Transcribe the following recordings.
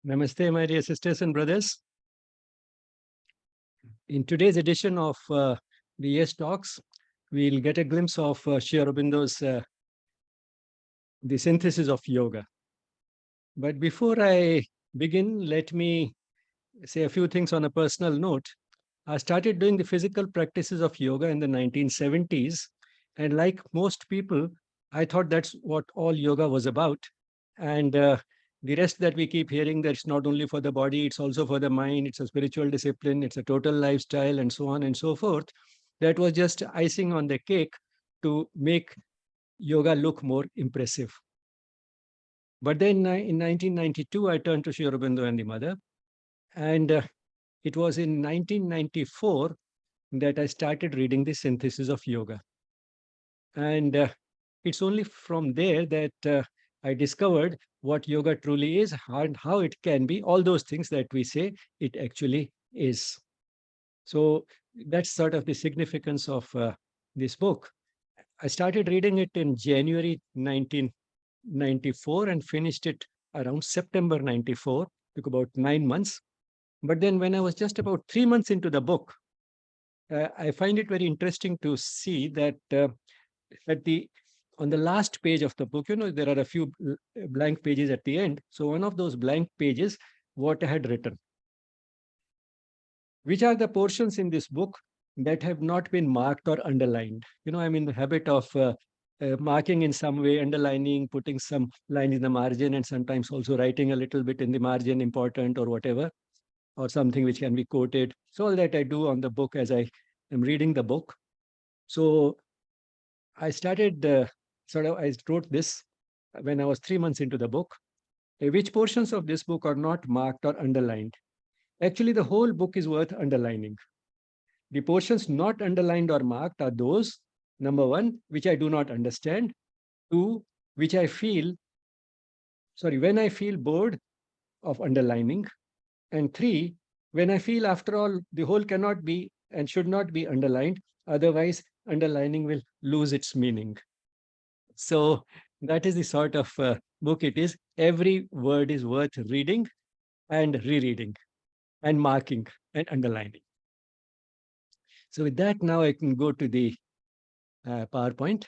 Namaste, my dear sisters and brothers. In today's edition of the Yes Talks, we'll get a glimpse of Sri Aurobindo's The Synthesis of Yoga. But before I begin, let me say a few things on a personal note. I started doing the physical practices of yoga in the 1970s. And like most people, I thought that's what all yoga was about. And the rest that we keep hearing, that's not only for the body, it's also for the mind, it's a spiritual discipline, it's a total lifestyle, and so on and so forth. That was just icing on the cake to make yoga look more impressive. But then in 1992, I turned to Sri Aurobindo and the mother. And it was in 1994 that I started reading the Synthesis of Yoga. And it's only from there that I discovered what yoga truly is and how it can be, all those things that we say it actually is. So that's sort of the significance of this book. I started reading it in January 1994 and finished it around September 94, took about 9 months. But then when I was just about 3 months into the book, I find it very interesting to see that on the last page of the book, there are a few blank pages at the end. So one of those blank pages, what I had written, which are the portions in this book that have not been marked or underlined. I'm in the habit of marking in some way, underlining, putting some line in the margin, and sometimes also writing a little bit in the margin, important or whatever, or something which can be quoted. So all that I do on the book as I am reading the book. So I started, I wrote this when I was 3 months into the book. Which portions of this book are not marked or underlined? Actually, the whole book is worth underlining. The portions not underlined or marked are those, number one, which I do not understand, two, which I feel, when I feel bored of underlining, and three, when I feel, after all, the whole cannot be and should not be underlined, otherwise underlining will lose its meaning. So that is the sort of book it is. Every word is worth reading and rereading and marking and underlining. So with that, now I can go to the PowerPoint.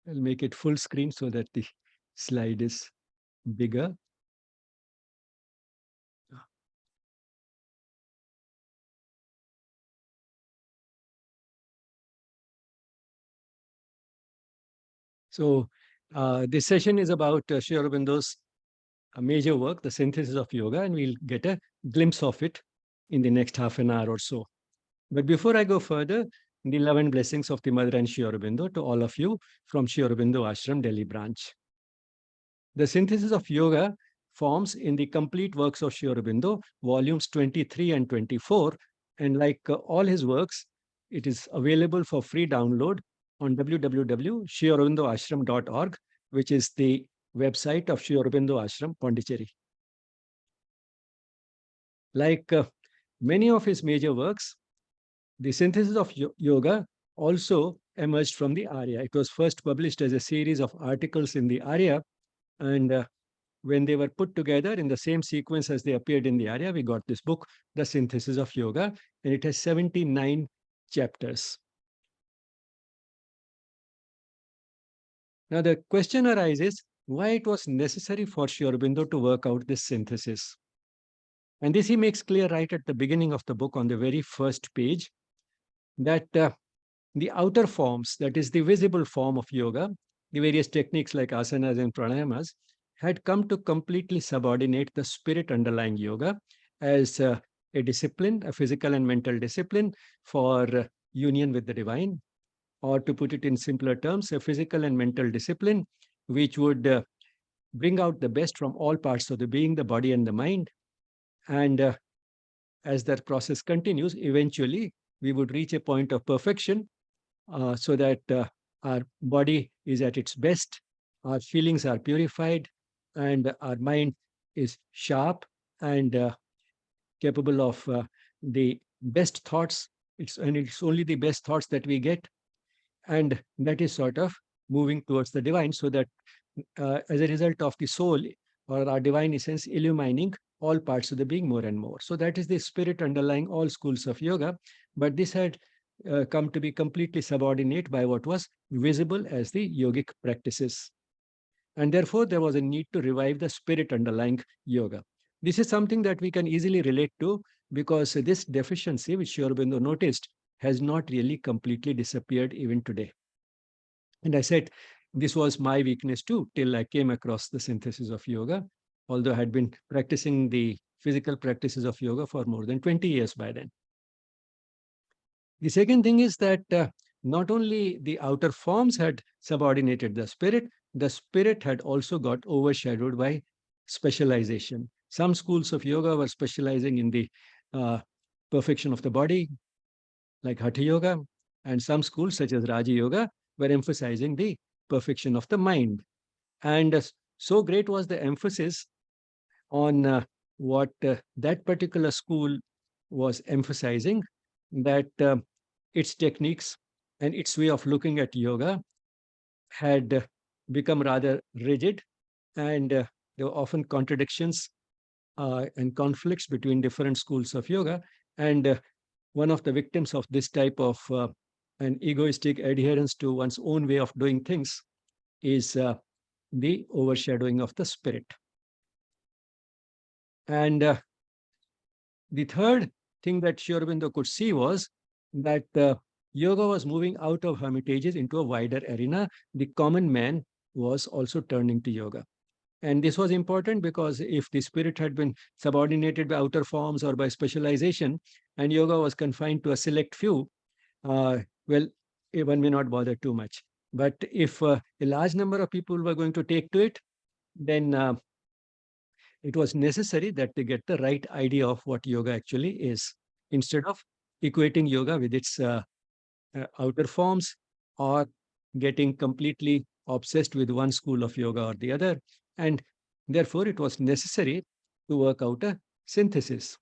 I'll make it full screen so that the slide is bigger. So this session is about Sri Aurobindo's major work, The Synthesis of Yoga, and we'll get a glimpse of it in the next half an hour or so. But before I go further, the love and blessings of the Mother and Sri Aurobindo to all of you from Sri Aurobindo Ashram, Delhi branch. The Synthesis of Yoga forms in the complete works of Sri Aurobindo, volumes 23 and 24. And like all his works, it is available for free download on www.sriaurobindoashram.org, which is the website of Sri Aurobindo Ashram, Pondicherry. Like many of his major works, the Synthesis of Yoga also emerged from the Arya. It was first published as a series of articles in the Arya, and when they were put together in the same sequence as they appeared in the Arya, we got this book, The Synthesis of Yoga, and it has 79 chapters. Now, the question arises, why it was necessary for Sri Aurobindo to work out this synthesis. And this he makes clear right at the beginning of the book on the very first page, that the outer forms, that is the visible form of yoga, the various techniques like asanas and pranayamas, had come to completely subordinate the spirit underlying yoga as a discipline, a physical and mental discipline for union with the divine, or to put it in simpler terms, a physical and mental discipline which would bring out the best from all parts of the being, the body and the mind. And as that process continues, eventually we would reach a point of perfection so that our body is at its best, our feelings are purified, and our mind is sharp and capable of the best thoughts. It's only the best thoughts that we get, and that is sort of moving towards the divine, so that as a result of the soul or our divine essence illumining all parts of the being more and more. So that is the spirit underlying all schools of yoga. But this had come to be completely subordinate by what was visible as the yogic practices. And therefore, there was a need to revive the spirit underlying yoga. This is something that we can easily relate to, because this deficiency, which Sri Aurobindo noticed, has not really completely disappeared even today. And I said, this was my weakness too, till I came across the synthesis of yoga, although I had been practicing the physical practices of yoga for more than 20 years by then. The second thing is that not only the outer forms had subordinated the spirit had also got overshadowed by specialization. Some schools of yoga were specializing in the uh, perfection of the body, like Hatha Yoga, and some schools, such as Raja Yoga, were emphasizing the perfection of the mind. And so great was the emphasis on what that particular school was emphasizing, that its techniques and its way of looking at yoga had become rather rigid, and there were often contradictions and conflicts between different schools of yoga. And one of the victims of this type of an egoistic adherence to one's own way of doing things is the overshadowing of the spirit. And the third thing that Sri Aurobindo could see was that yoga was moving out of hermitages into a wider arena. The common man was also turning to yoga. And this was important because if the spirit had been subordinated by outer forms or by specialization, and yoga was confined to a select few, well, one may not bother too much. But if a large number of people were going to take to it, then it was necessary that they get the right idea of what yoga actually is, instead of equating yoga with its outer forms, or getting completely obsessed with one school of yoga or the other. And therefore, it was necessary to work out a synthesis.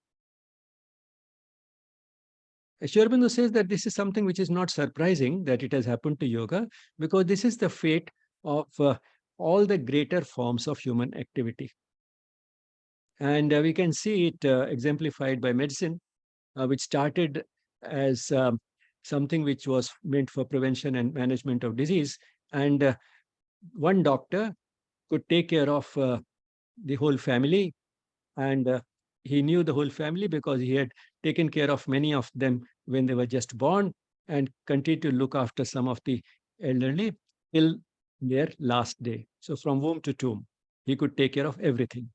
Sri Aurobindo says that this is something which is not surprising that it has happened to yoga, because this is the fate of all the greater forms of human activity. And we can see it exemplified by medicine, which started as something which was meant for prevention and management of disease. And one doctor could take care of the whole family. And he knew the whole family because he had taken care of many of them when they were just born, and continued to look after some of the elderly till their last day. So from womb to tomb, he could take care of everything.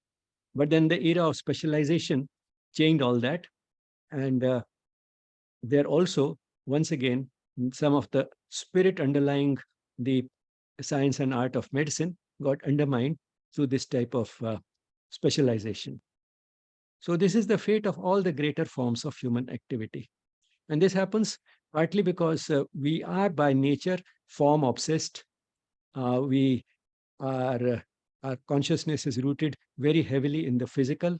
But then the era of specialization changed all that. And there also, once again, some of the spirit underlying the science and art of medicine got undermined through this type of specialization. So this is the fate of all the greater forms of human activity. And this happens partly because we are by nature form obsessed. We are our consciousness is rooted very heavily in the physical,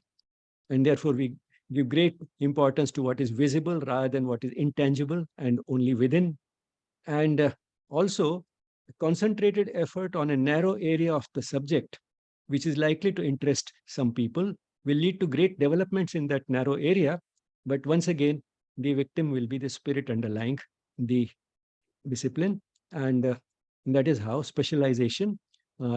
and therefore we give great importance to what is visible rather than what is intangible and only within. And also, concentrated effort on a narrow area of the subject, which is likely to interest some people, will lead to great developments in that narrow area. But once again, the victim will be the spirit underlying the discipline. And that is how specialization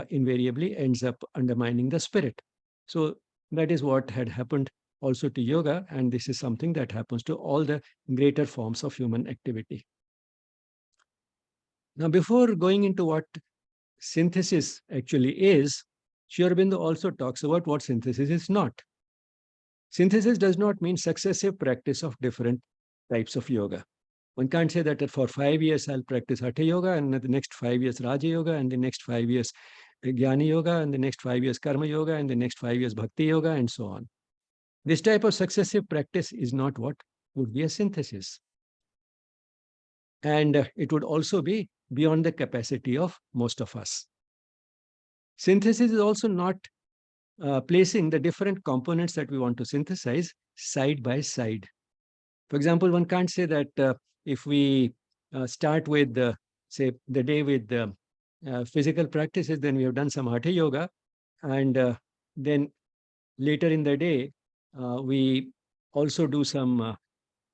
invariably ends up undermining the spirit. So that is what had happened also to yoga. And this is something that happens to all the greater forms of human activity. Now, before going into what synthesis actually is, Sri Aurobindo also talks about what synthesis is not. Synthesis does not mean successive practice of different types of yoga. One can't say that for 5 years I'll practice Hatha Yoga, and the next 5 years Raja Yoga, and the next 5 years Jnana Yoga, and the next 5 years Karma Yoga, and the next 5 years Bhakti Yoga, and so on. This type of successive practice is not what would be a synthesis. And it would also be beyond the capacity of most of us. Synthesis is also not placing the different components that we want to synthesize side by side. For example, one can't say that if we start with, say, the day with physical practices, then we have done some Hatha Yoga, and then later in the day, we also do some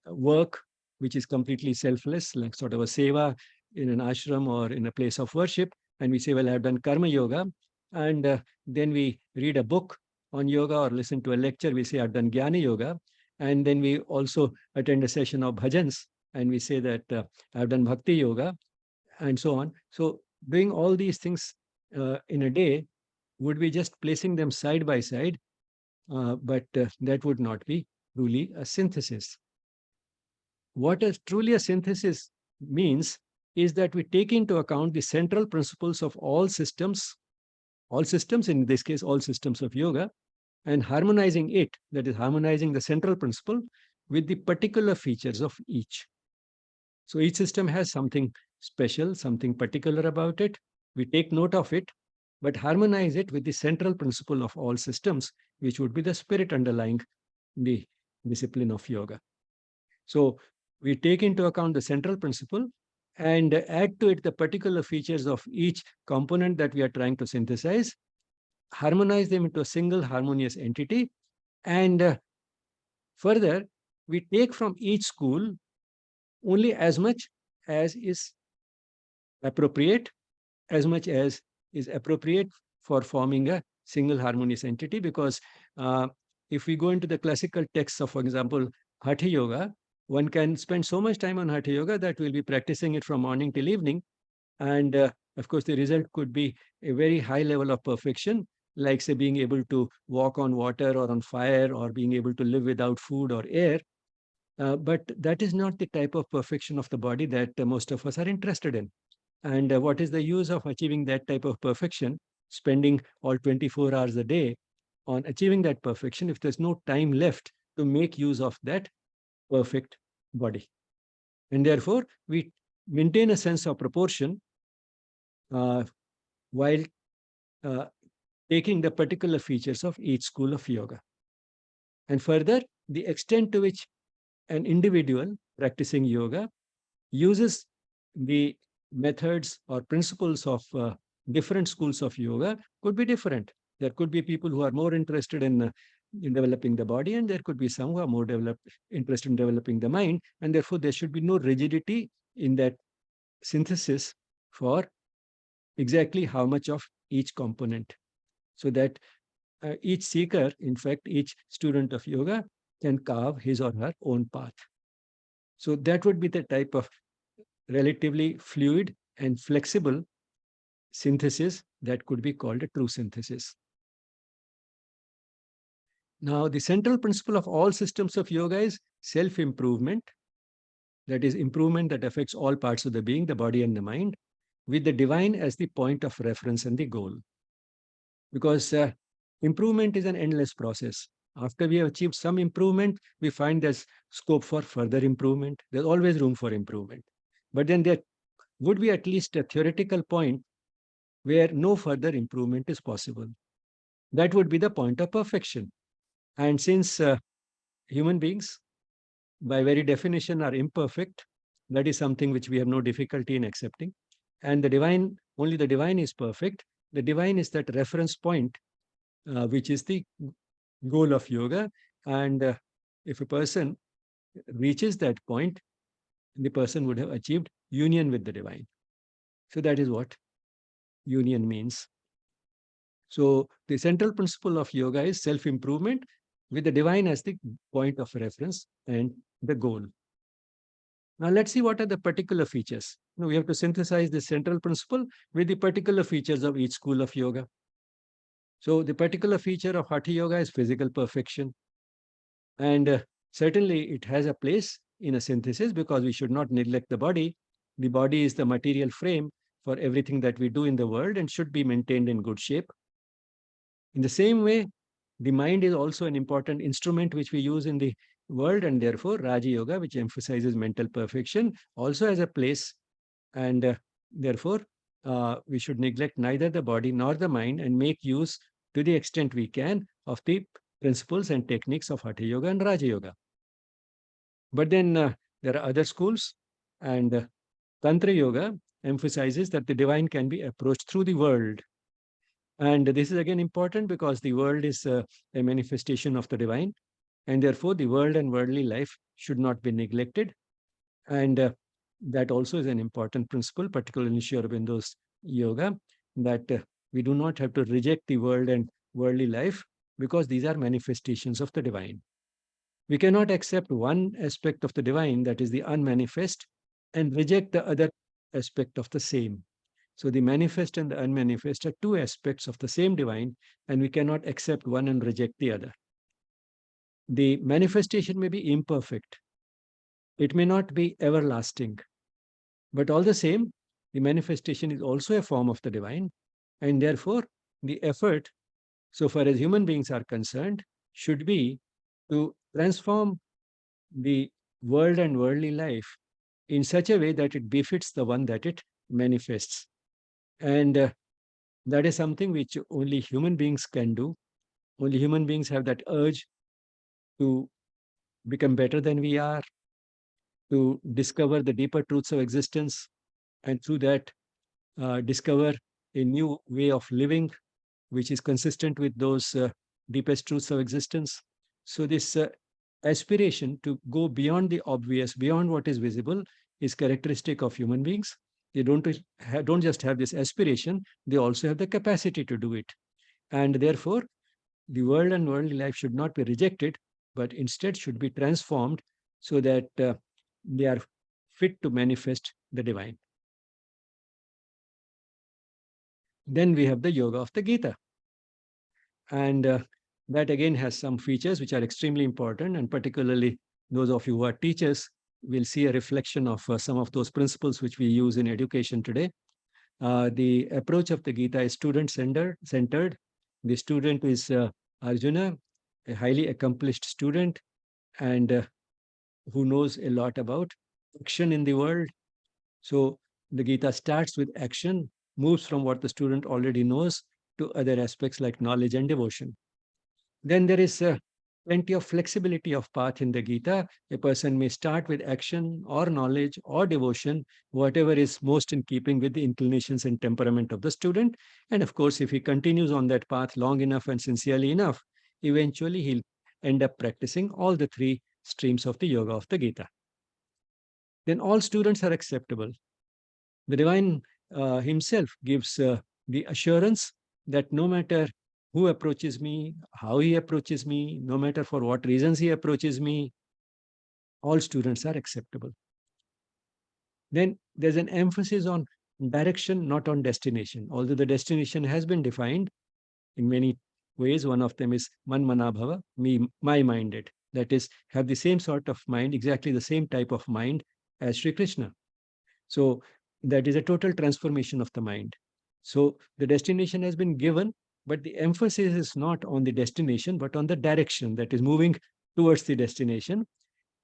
work which is completely selfless, like sort of a seva in an ashram or in a place of worship. And we say, well, I've done karma yoga. And then we read a book on yoga or listen to a lecture. We say, I've done jnana yoga. And then we also attend a session of bhajans. And we say that I've done bhakti yoga and so on. So doing all these things in a day would be just placing them side by side, but that would not be truly a synthesis. What is truly a synthesis means is that we take into account the central principles of all systems, in this case, all systems of yoga, and harmonizing it, that is, harmonizing the central principle with the particular features of each. So each system has something special, something particular about it. We take note of it, but harmonize it with the central principle of all systems, which would be the spirit underlying the discipline of yoga. So we take into account the central principle and add to it the particular features of each component that we are trying to synthesize, harmonize them into a single harmonious entity, and further, we take from each school only as much as is appropriate, for forming a single harmonious entity. Because if we go into the classical texts of, for example, Hatha Yoga, one can spend so much time on Hatha Yoga that we'll be practicing it from morning till evening. And of course, the result could be a very high level of perfection, like, say, being able to walk on water or on fire, or being able to live without food or air. But that is not the type of perfection of the body that most of us are interested in. And what is the use of achieving that type of perfection, spending all 24 hours a day on achieving that perfection, if there's no time left to make use of that perfect body? And therefore, we maintain a sense of proportion while uh, taking the particular features of each school of yoga. And further, the extent to which an individual practicing yoga uses the methods or principles of different schools of yoga could be different. There could be people who are more interested in developing the body, and there could be some who are more interested in developing the mind. And therefore, there should be no rigidity in that synthesis for exactly how much of each component, so that each seeker, in fact, each student of yoga, can carve his or her own path. So that would be the type of relatively fluid and flexible synthesis that could be called a true synthesis. Now, the central principle of all systems of yoga is self-improvement. That is, improvement that affects all parts of the being, the body and the mind, with the divine as the point of reference and the goal. Because improvement is an endless process. After we have achieved some improvement, we find there's scope for further improvement. There's always room for improvement. But then there would be at least a theoretical point where no further improvement is possible. That would be the point of perfection. And since human beings, by very definition, are imperfect, that is something which we have no difficulty in accepting. And the divine, only the divine is perfect. The divine is that reference point, which is the goal of yoga. And if a person reaches that point, the person would have achieved union with the divine. So that is what union means. So the central principle of yoga is self-improvement with the divine as the point of reference and the goal. Now let's see what are the particular features. Now we have to synthesize the central principle with the particular features of each school of yoga. So the particular feature of Hatha Yoga is physical perfection. And certainly it has a place in a synthesis, because we should not neglect the body. The body is the material frame for everything that we do in the world and should be maintained in good shape. In the same way, the mind is also an important instrument which we use in the world, and therefore Raja Yoga, which emphasizes mental perfection, also has a place. And therefore, we should neglect neither the body nor the mind and make use to the extent we can of the principles and techniques of Hatha Yoga and Raja Yoga. But then there are other schools, and Tantra Yoga emphasizes that the divine can be approached through the world. And this is again important because the world is a manifestation of the divine, and therefore the world and worldly life should not be neglected. And that also is an important principle, particularly in Sri Aurobindo's yoga, that we do not have to reject the world and worldly life because these are manifestations of the divine. We cannot accept one aspect of the divine, that is the unmanifest, and reject the other aspect of the same. So the manifest and the unmanifest are two aspects of the same divine, and we cannot accept one and reject the other. The manifestation may be imperfect, it may not be everlasting, but all the same, the manifestation is also a form of the divine, and therefore the effort, so far as human beings are concerned, should be to transform the world and worldly life in such a way that it befits the one that it manifests. And that is something which only human beings can do. Only human beings have that urge to become better than we are, to discover the deeper truths of existence, and through that, discover a new way of living which is consistent with those deepest truths of existence. So, this aspiration to go beyond the obvious, beyond what is visible, is characteristic of human beings. They don't just have this aspiration, they also have the capacity to do it. And therefore, the world and worldly life should not be rejected, but instead should be transformed so that they are fit to manifest the divine. Then we have the yoga of the Gita. And that again has some features which are extremely important, and particularly those of you who are teachers will see a reflection of some of those principles which we use in education today. The approach of the Gita is student-centered. The student is Arjuna, a highly accomplished student, and who knows a lot about action in the world. So the Gita starts with action, moves from what the student already knows to other aspects like knowledge and devotion. Then there is plenty of flexibility of path in the Gita. A person may start with action or knowledge or devotion, whatever is most in keeping with the inclinations and temperament of the student. And of course, if he continues on that path long enough and sincerely enough, eventually he'll end up practicing all the three streams of the yoga of the Gita. Then all students are acceptable. The divine himself gives the assurance that no matter who approaches me, how he approaches me, no matter for what reasons he approaches me, all students are acceptable. Then there's an emphasis on direction, not on destination. Although the destination has been defined in many ways, one of them is man manabhava, me, my-minded. That is, have the same sort of mind, exactly the same type of mind as Sri Krishna. So that is a total transformation of the mind. So the destination has been given, but the emphasis is not on the destination, but on the direction that is moving towards the destination.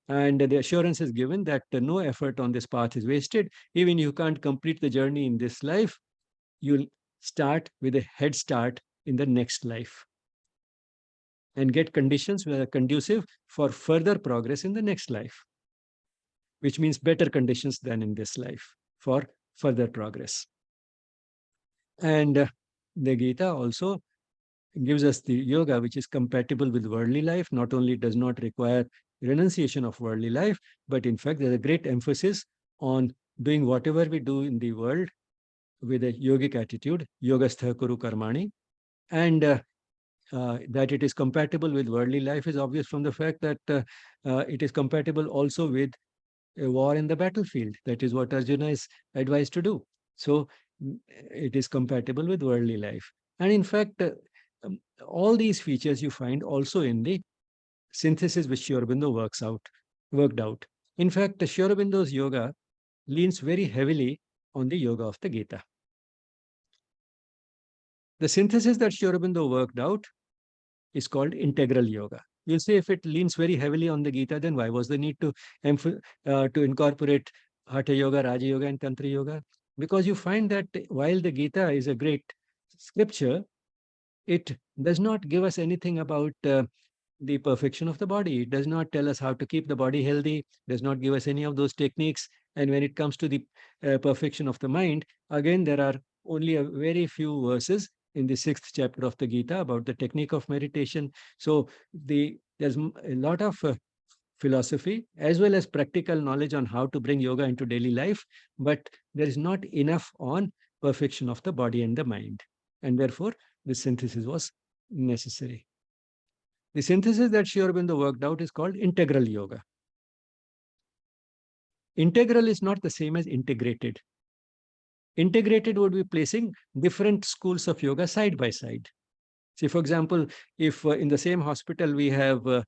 And the assurance is given that no effort on this path is wasted. Even you can't complete the journey in this life, you'll start with a head start in the next life and get conditions that are conducive for further progress in the next life, which means better conditions than in this life for further progress. And the Gita also gives us the yoga which is compatible with worldly life. Not only does not require renunciation of worldly life, but in fact, there's a great emphasis on doing whatever we do in the world with a yogic attitude, yogastha kuru karmani, and that it is compatible with worldly life is obvious from the fact that it is compatible also with a war in the battlefield. That is what Arjuna is advised to do. So it is compatible with worldly life. And in fact, all these features you find also in the synthesis which Sri Aurobindo worked out. In fact, Sri Aurobindo's yoga leans very heavily on the yoga of the Gita. The synthesis that Sri Aurobindo worked out is called integral yoga. You'll say if it leans very heavily on the Gita, then why was the need to incorporate Hatha Yoga, Raja Yoga, and Tantra Yoga? Because you find that while the Gita is a great scripture, It does not give us anything about the perfection of the body. It does not tell us how to keep the body healthy, does not give us any of those techniques. And when it comes to the perfection of the mind, again, there are only a very few verses in the sixth chapter of the Gita about the technique of meditation. So there's a lot of philosophy as well as practical knowledge on how to bring yoga into daily life, but there is not enough on perfection of the body and the mind. And therefore, this synthesis was necessary. The synthesis that Sri Aurobindo worked out is called integral yoga. Integral is not the same as integrated. Integrated would be placing different schools of yoga side by side. See, for example, if in the same hospital we have a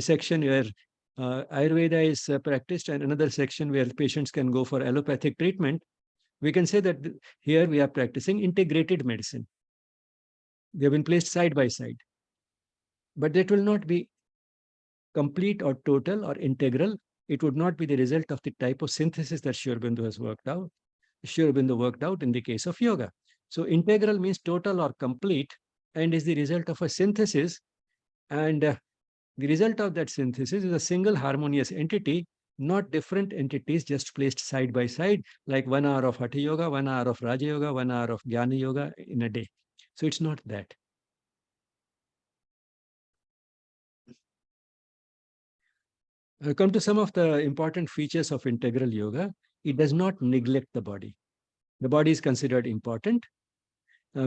section where Ayurveda is practiced and another section where patients can go for allopathic treatment, we can say that here we are practicing integrated medicine. They have been placed side by side. But that will not be complete or total or integral. It would not be the result of the type of synthesis that Sri Aurobindo has worked out. Sri Aurobindo worked out in the case of yoga. So integral means total or complete and is the result of a synthesis. And the result of that synthesis is a single harmonious entity, not different entities just placed side by side, like 1 hour of Hatha Yoga, 1 hour of Raja Yoga, 1 hour of Jnana Yoga in a day. So it's not that. I'll come to some of the important features of integral yoga. It does not neglect the body. The body is considered important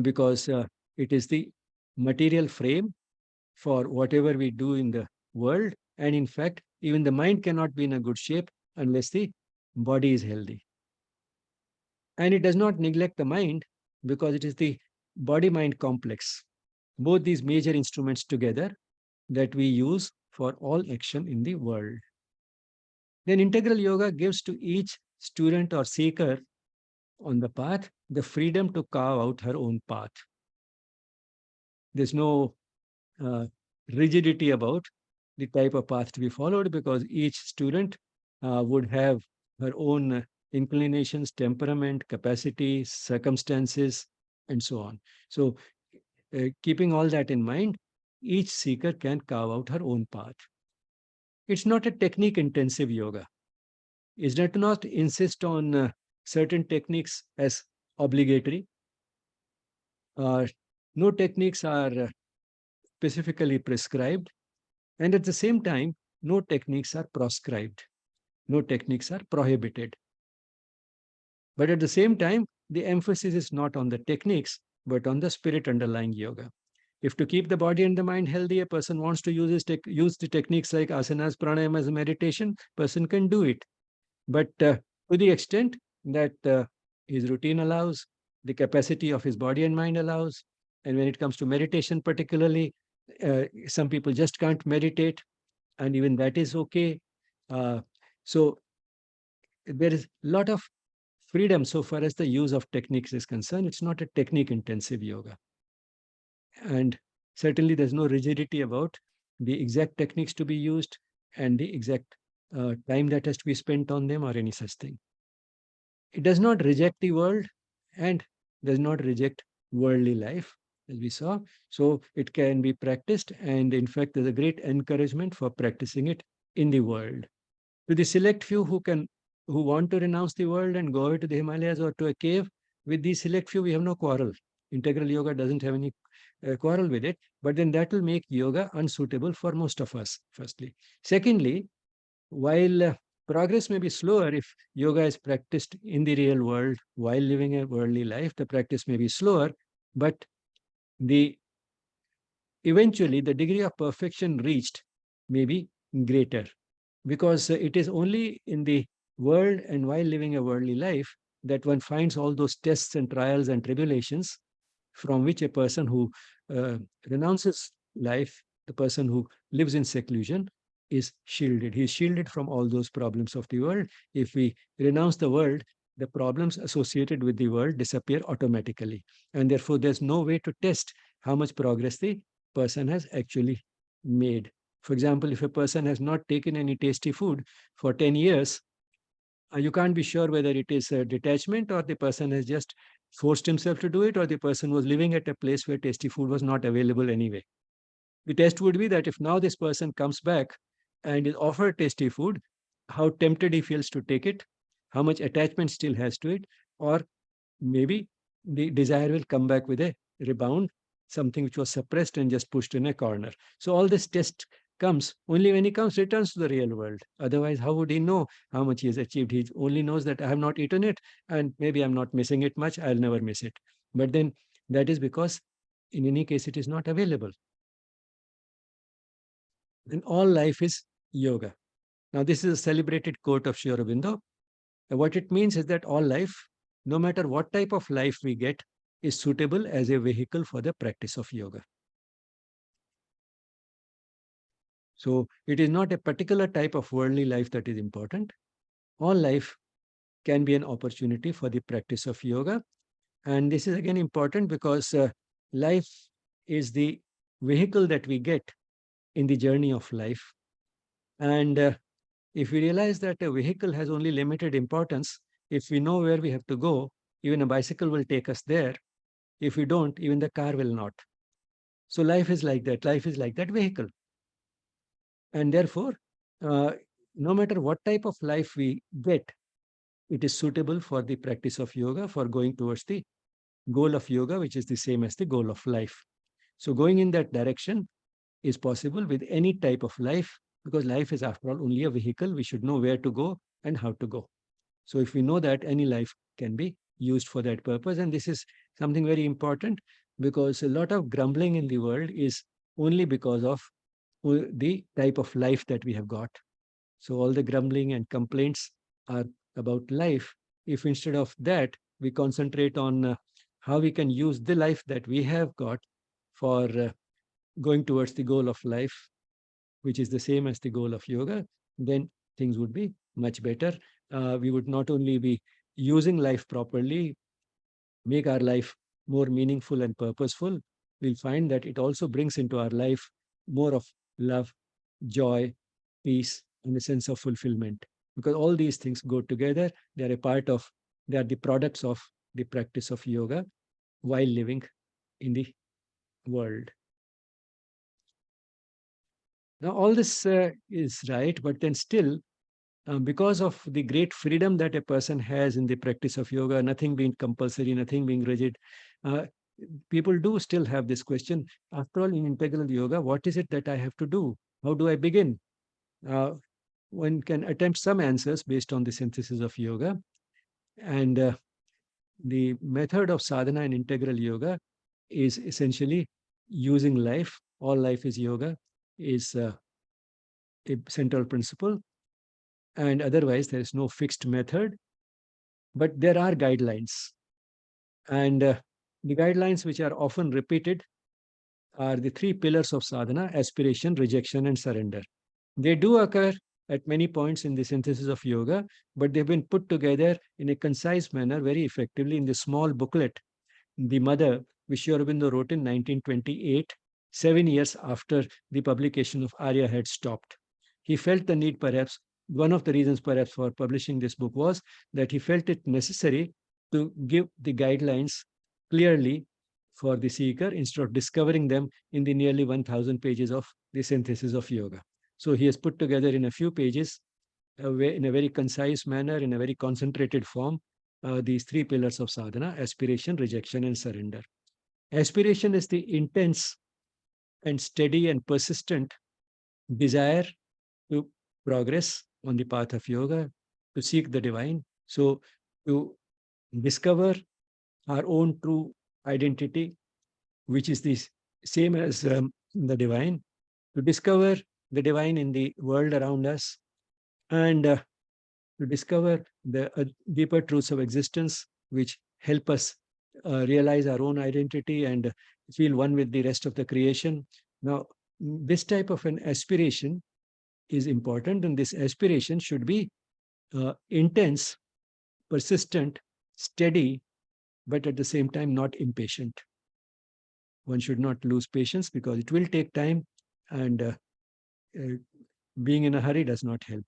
because it is the material frame for whatever we do in the world. And in fact, even the mind cannot be in a good shape unless the body is healthy. And it does not neglect the mind because it is the body-mind complex. Both these major instruments together that we use for all action in the world. Then integral yoga gives to each student or seeker on the path the freedom to carve out her own path. There's no rigidity about the type of path to be followed because each student would have her own inclinations, temperament, capacity, circumstances, and so on. So keeping all that in mind, each seeker can carve out her own path. It's not a technique intensive yoga. It does not insist on certain techniques as obligatory. No techniques are specifically prescribed. And at the same time, no techniques are proscribed. No techniques are prohibited. But at the same time, the emphasis is not on the techniques, but on the spirit underlying yoga. If to keep the body and the mind healthy, a person wants to use the techniques like asanas, pranayama as a meditation, person can do it. But to the extent that his routine allows, the capacity of his body and mind allows, and when it comes to meditation particularly, some people just can't meditate, and even that is okay. So there is a lot of freedom so far as the use of techniques is concerned. It's not a technique-intensive yoga. And certainly there's no rigidity about the exact techniques to be used and the exact time that has to be spent on them or any such thing. It does not reject the world and does not reject worldly life, as we saw. So it can be practiced, and in fact, there's a great encouragement for practicing it in the world. To the select few who want to renounce the world and go away to the Himalayas or to a cave, with these select few, we have no quarrel. Integral yoga doesn't have any quarrel with it, but then that will make yoga unsuitable for most of us, firstly. Secondly, while progress may be slower if yoga is practiced in the real world while living a worldly life, the practice may be slower, but eventually the degree of perfection reached may be greater, because it is only in the world and while living a worldly life that one finds all those tests and trials and tribulations from which a person who renounces life, the person who lives in seclusion, is shielded. He is shielded from all those problems of the world. If we renounce the world, the problems associated with the world disappear automatically. And therefore, there's no way to test how much progress the person has actually made. For example, if a person has not taken any tasty food for 10 years, you can't be sure whether it is a detachment or the person has just forced himself to do it, or the person was living at a place where tasty food was not available anyway. The test would be that if now this person comes back and is offered tasty food, how tempted he feels to take it, how much attachment still has to it, or maybe the desire will come back with a rebound, something which was suppressed and just pushed in a corner. So all this test comes only when he comes, returns to the real world. Otherwise, how would he know how much he has achieved? He only knows that I have not eaten it and maybe I'm not missing it much. I'll never miss it. But then that is because in any case, it is not available. And all life is yoga. Now, this is a celebrated quote of Sri Aurobindo. What it means is that all life, no matter what type of life we get, is suitable as a vehicle for the practice of yoga. So it is not a particular type of worldly life that is important. All life can be an opportunity for the practice of yoga. And this is again important because life is the vehicle that we get in the journey of life. And if we realize that a vehicle has only limited importance, if we know where we have to go, even a bicycle will take us there. If we don't, even the car will not. So life is like that. Life is like that vehicle. And therefore, uh, no matter what type of life we get, it is suitable for the practice of yoga, for going towards the goal of yoga, which is the same as the goal of life. So going in that direction is possible with any type of life, because life is, after all, only a vehicle. We should know where to go and how to go. So if we know that, any life can be used for that purpose. And this is something very important, because a lot of grumbling in the world is only because of the type of life that we have got. So all the grumbling and complaints are about life. If instead of that, we concentrate on how we can use the life that we have got for going towards the goal of life, which is the same as the goal of yoga, then things would be much better. We would not only be using life properly, make our life more meaningful and purposeful, we'll find that it also brings into our life more of love, joy, peace, and a sense of fulfillment. Because all these things go together, they are a part of, they are the products of the practice of yoga while living in the world. Now, all this is right, but then still, because of the great freedom that a person has in the practice of yoga, nothing being compulsory, nothing being rigid, uh, people do still have this question. After all, in integral yoga, what is it that I have to do? How do I begin? Uh, one can attempt some answers based on the synthesis of yoga. And the method of sadhana in integral yoga is essentially using life. All life is yoga, is a central principle. And otherwise, there is no fixed method, but there are guidelines. And the guidelines which are often repeated are the three pillars of sadhana: aspiration, rejection, and surrender. They do occur at many points in the synthesis of yoga, but they've been put together in a concise manner very effectively in the small booklet, The Mother, which Sri Aurobindo wrote in 1928, 7 years after the publication of Arya had stopped. He felt the need, perhaps, one of the reasons perhaps for publishing this book was that he felt it necessary to give the guidelines clearly for the seeker instead of discovering them in the nearly 1,000 pages of the synthesis of yoga. So he has put together in a few pages, in a very concise manner, in a very concentrated form, these three pillars of sadhana: aspiration, rejection, and surrender. Aspiration is the intense and steady and persistent desire to progress on the path of yoga, to seek the divine. So, to discover our own true identity, which is the same as the divine, to discover the divine in the world around us, and to discover the deeper truths of existence, which help us realize our own identity and feel one with the rest of the creation. Now, this type of an aspiration is important, and this aspiration should be intense, persistent, steady, but at the same time not impatient. One should not lose patience because it will take time, and uh, being in a hurry does not help.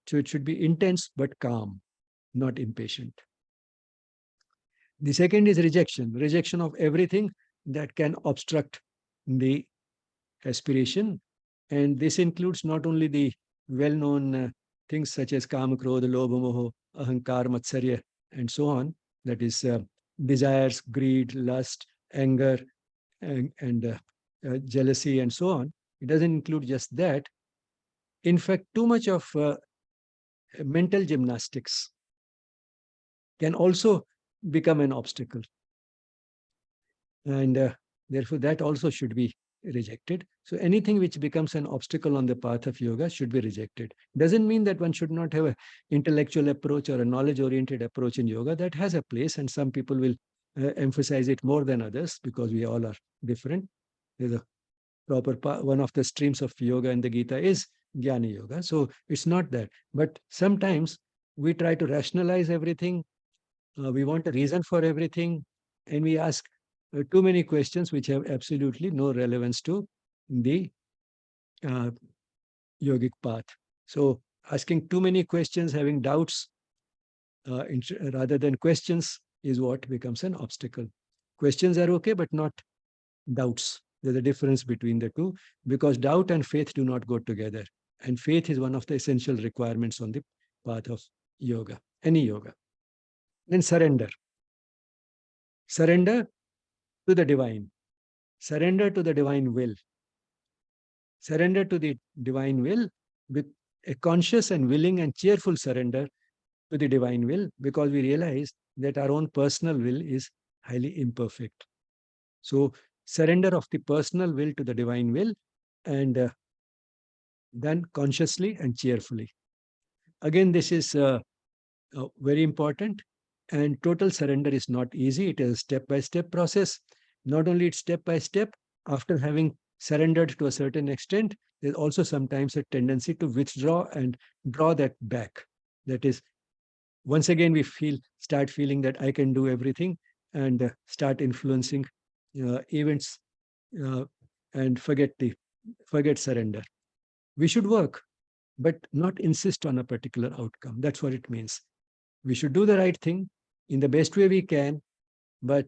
So it should be intense but calm, not impatient. The second is rejection of everything that can obstruct the aspiration. And this includes not only the well-known things such as kama, krodha, lobha, moho, ahankar, matsarya, and so on. That is desires, greed, lust, anger, and jealousy, and so on. It doesn't include just that. In fact, too much of mental gymnastics can also become an obstacle. And therefore, that also should be rejected. So anything which becomes an obstacle on the path of yoga should be rejected. Doesn't mean that one should not have an intellectual approach or a knowledge-oriented approach in yoga. That has a place, and some people will emphasize it more than others because we all are different. There's a proper one of the streams of yoga in the Gita is Jnana Yoga. So it's not that. But sometimes we try to rationalize everything. We want a reason for everything, and we ask too many questions which have absolutely no relevance to the uh, yogic path. So asking too many questions, having doubts rather than questions is what becomes an obstacle. Questions are okay, but not doubts. There's a difference between the two because doubt and faith do not go together. And faith is one of the essential requirements on the path of yoga, any yoga. Then surrender. Surrender to the divine. Surrender to the divine will. Surrender to the divine will with a conscious and willing and cheerful surrender to the divine will because we realize that our own personal will is highly imperfect. So surrender of the personal will to the divine will and done consciously and cheerfully. Again, this is very important, and total surrender is not easy. It is a step-by-step process. Not only it's step-by-step, after having surrendered to a certain extent, there's also sometimes a tendency to withdraw and draw that back. That is, once again, we start feeling that I can do everything and start influencing events and forget surrender. We should work, but not insist on a particular outcome. That's what it means. We should do the right thing in the best way we can, but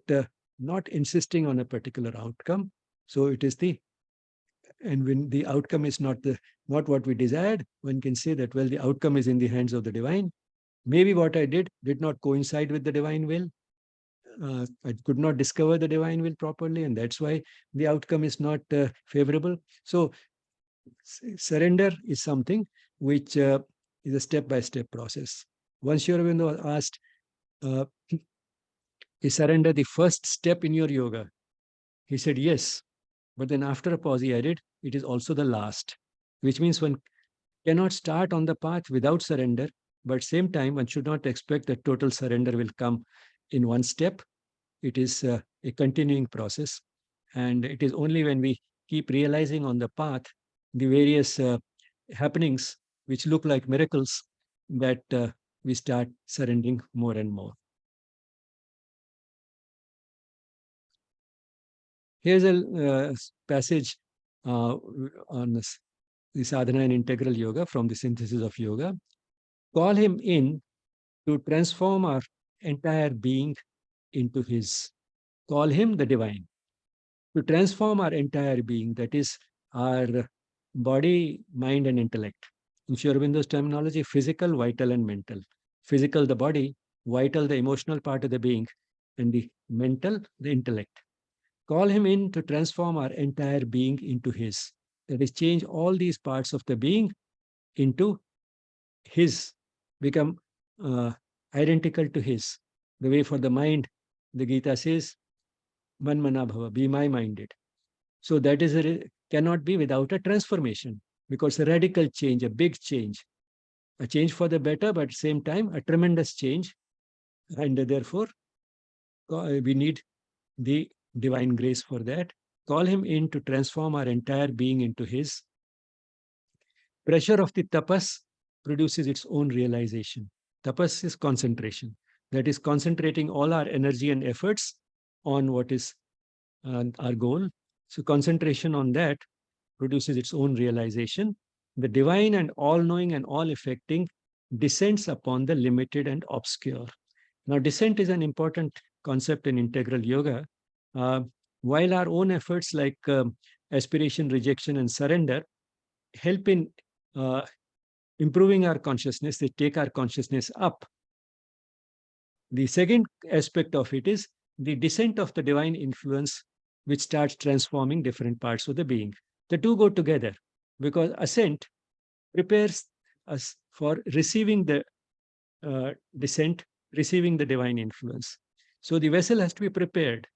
not insisting on a particular outcome. So it is and when the outcome is not what we desired, one can say that, well, the outcome is in the hands of the divine. Maybe what I did not coincide with the divine will. I could not discover the divine will properly, and that's why the outcome is not favorable. So surrender is something which is a step-by-step process. Once Aurobindo asked, uh, is surrender the first step in your yoga? He said, yes. But then after a pause, he added, it is also the last, which means one cannot start on the path without surrender. But same time, one should not expect that total surrender will come in one step. It is a continuing process. And it is only when we keep realizing on the path the various happenings which look like miracles that we start surrendering more and more. Here's a passage on the sadhana and integral yoga from the synthesis of yoga. Call him in to transform our entire being into his. Call him the divine. To transform our entire being, that is our body, mind, and intellect. In Sri Aurobindo's terminology, physical, vital, and mental. Physical, the body; vital, the emotional part of the being; and the mental, the intellect. Call him in to transform our entire being into his. That is, change all these parts of the being into his, become identical to his. The way for the mind, the Gita says, man mana bhava, be my-minded. So that is cannot be without a transformation, because a radical change, a big change, a change for the better, but at the same time, a tremendous change. And therefore, we need the divine grace for that. Call him in to transform our entire being into his. Pressure of the tapas produces its own realization. Tapas is concentration. That is concentrating all our energy and efforts on what is our goal. So concentration on that produces its own realization. The divine and all-knowing and all-affecting descends upon the limited and obscure. Now, descent is an important concept in integral yoga, uh, while our own efforts like aspiration, rejection, and surrender help in uh, improving our consciousness, they take our consciousness up. The second aspect of it is the descent of the divine influence, which starts transforming different parts of the being. The two go together because ascent prepares us for receiving the descent, receiving the divine influence. So the vessel has to be prepared.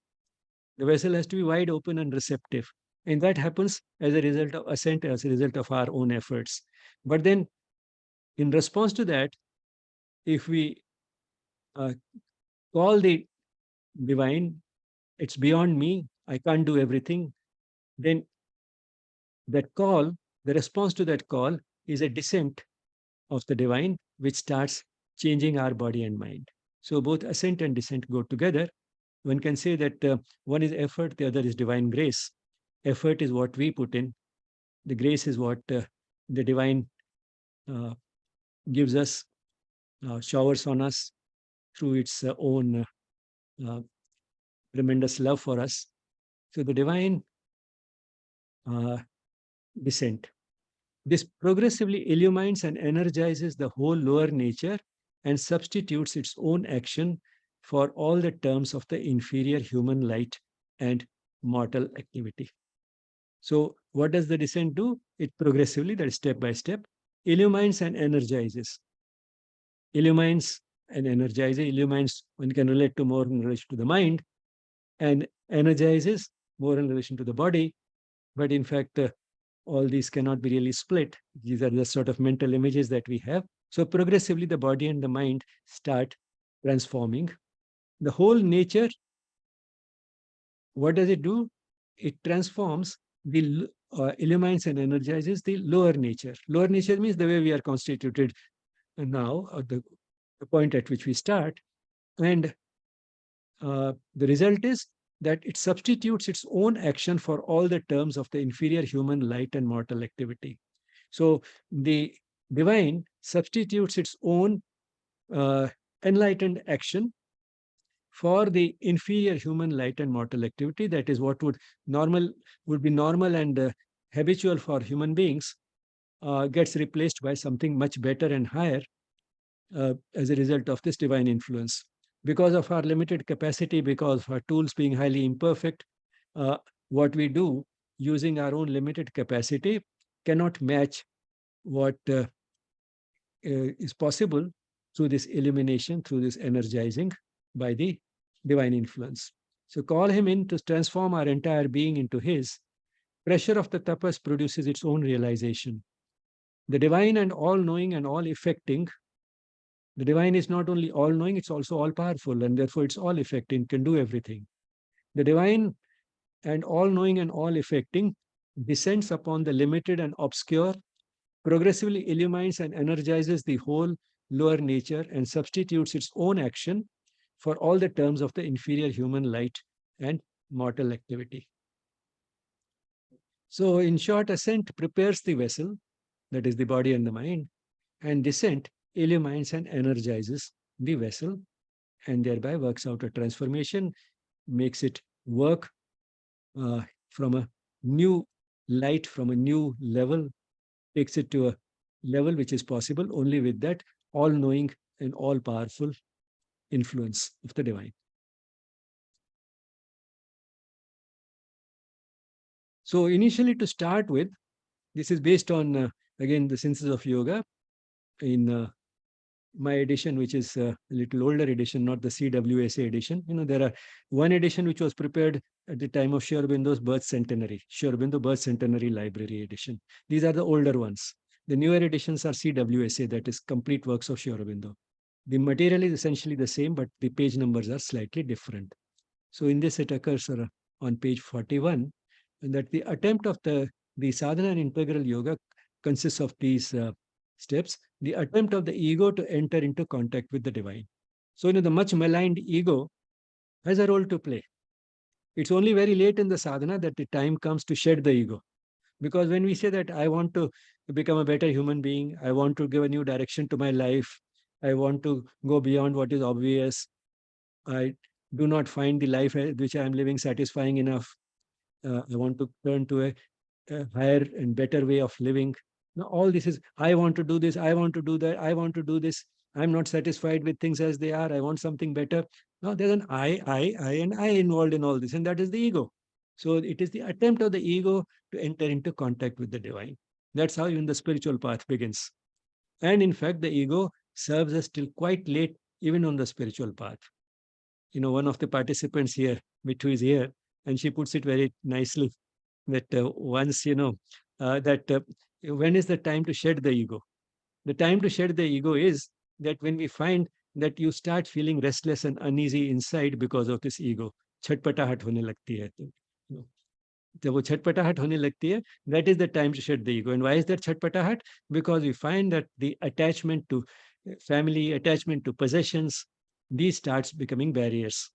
The vessel has to be wide open and receptive. And that happens as a result of ascent, as a result of our own efforts. But then, in response to that, if we uh, call the divine, it's beyond me, I can't do everything, then that call, the response to that call is a descent of the divine, which starts changing our body and mind. So both ascent and descent go together. One can say that one is effort, the other is divine grace. Effort is what we put in, the grace is what the divine uh, gives us, showers on us through its own uh, tremendous love for us. So the divine uh, descent. This progressively illumines and energizes the whole lower nature and substitutes its own action for all the terms of the inferior human light and mortal activity. So, what does the descent do? It progressively, that is step by step, illumines and energizes. Illumines and energizes. Illumines, one can relate to more in relation to the mind, and energizes more in relation to the body. But in fact, all these cannot be really split. These are the sort of mental images that we have. So progressively, the body and the mind start transforming. The whole nature, what does it do? It transforms the illumines and energizes the lower nature. Lower nature means the way we are constituted now, or the point at which we start. And the result is that it substitutes its own action for all the terms of the inferior human light and mortal activity. So the divine substitutes its own uh, enlightened action for the inferior human light and mortal activity. That is what would be normal and habitual for human beings, gets replaced by something much better and higher as a result of this divine influence. Because of our limited capacity, because of our tools being highly imperfect, uh, what we do using our own limited capacity cannot match what is possible through this illumination, through this energizing by the divine influence. So call him in to transform our entire being into his. Pressure of the tapas produces its own realization. The divine and all-knowing and all-effecting, the divine is not only all-knowing, it's also all-powerful, and therefore it's all-effecting, can do everything. The divine and all-knowing and all-effecting descends upon the limited and obscure, progressively illumines and energizes the whole lower nature and substitutes its own action for all the terms of the inferior human light and mortal activity. So, in short, ascent prepares the vessel, that is the body and the mind, and descent illumines and energizes the vessel, and thereby works out a transformation, makes it work from a new light, from a new level, takes it to a level which is possible only with that all-knowing and all-powerful influence of the divine. So initially, to start with, this is based on, again, the Synthesis of Yoga in my edition, which is a little older edition, not the CWSA edition. There are one edition which was prepared at the time of Sri Aurobindo's birth centenary, Sri Aurobindo Birth Centenary Library edition. These are the older ones. The newer editions are CWSA, that is Complete Works of Sri Aurobindo. The material is essentially the same, but the page numbers are slightly different. So in this, it occurs on page 41, and that the attempt of the sadhana and integral yoga consists of these steps. The attempt of the ego to enter into contact with the divine. So, the much maligned ego has a role to play. It's only very late in the sadhana that the time comes to shed the ego. Because when we say that I want to become a better human being, I want to give a new direction to my life, I want to go beyond what is obvious, I do not find the life which I am living satisfying enough. I want to turn to a higher and better way of living. Now, all this is, I want to do this, I want to do that, I want to do this. I'm not satisfied with things as they are. I want something better. Now, there's an and I involved in all this, and that is the ego. So it is the attempt of the ego to enter into contact with the divine. That's how even the spiritual path begins. And in fact, the ego serves us till quite late, even on the spiritual path. One of the participants here, Mithu, is here, and she puts it very nicely that once, that when is the time to shed the ego? The time to shed the ego is that when we find that you start feeling restless and uneasy inside because of this ego. छटपटाहट होने लगती है तो जब वो छटपटाहट होने लगती है, that is the time to shed the ego. And why is that छटपटाहट? Because we find that the attachment to family, attachment to possessions, these starts becoming barriers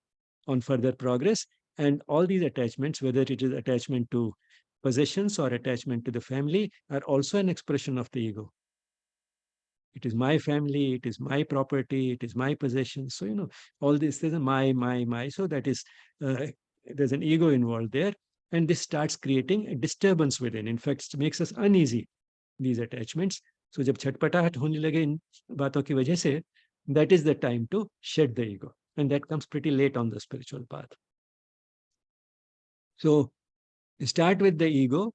on further progress. And all these attachments, whether it is attachment to possessions or attachment to the family, are also an expression of the ego. It is my family, it is my property, it is my possession. So, all this is a my. So that is, there's an ego involved there. And this starts creating a disturbance within. In fact, it makes us uneasy, these attachments. So, जब छटपटाहट होने लगे इन बातों की वजह से, that is the time to shed the ego. And that comes pretty late on the spiritual path. So, start with the ego,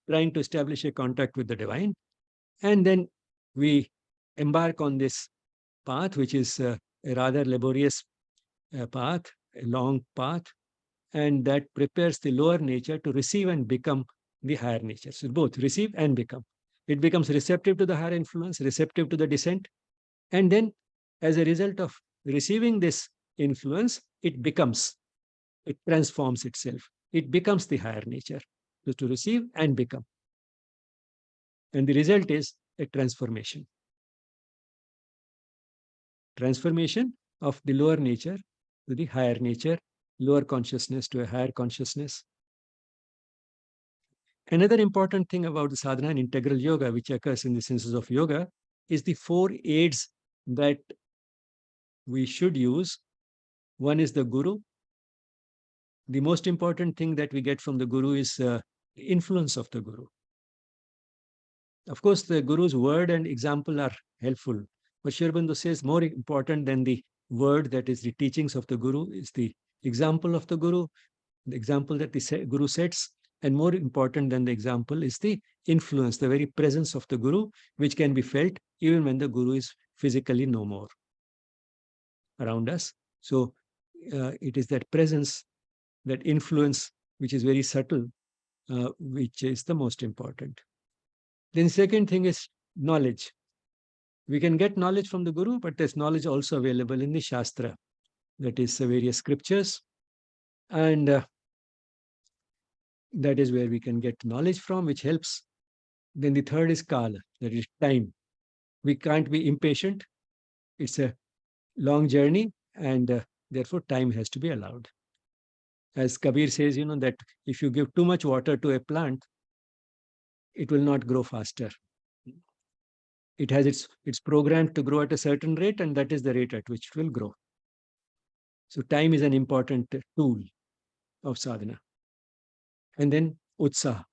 trying to establish a contact with the divine. And then we embark on this path, which is a rather laborious path, a long path, and that prepares the lower nature to receive and become the higher nature. So both receive and become. It becomes receptive to the higher influence, receptive to the descent. And then as a result of receiving this influence, it transforms itself. It becomes the higher nature. So to receive and become. And the result is a transformation. Transformation of the lower nature to the higher nature, lower consciousness to a higher consciousness. Another important thing about the sadhana and integral yoga, which occurs in the senses of yoga, is the 4 aids that we should use. One is the guru. The most important thing that we get from the guru is the influence of the guru. Of course, the guru's word and example are helpful. But Sri Aurobindo says more important than the word, that is the teachings of the guru, is the example of the guru, the example that the guru sets. And more important than the example is the influence, the very presence of the guru, which can be felt even when the guru is physically no more around us. So it is that presence, that influence, which is very subtle, which is the most important. Then second thing is knowledge. We can get knowledge from the guru, but there's knowledge also available in the Shastra, that is the various scriptures. And that is where we can get knowledge from, which helps. Then the third is kala, that is time. We can't be impatient. It's a long journey, and therefore time has to be allowed. As Kabir says, that if you give too much water to a plant, it will not grow faster. It has it's programmed to grow at a certain rate, and that is the rate at which it will grow. So time is an important tool of sadhana. And then utsaha.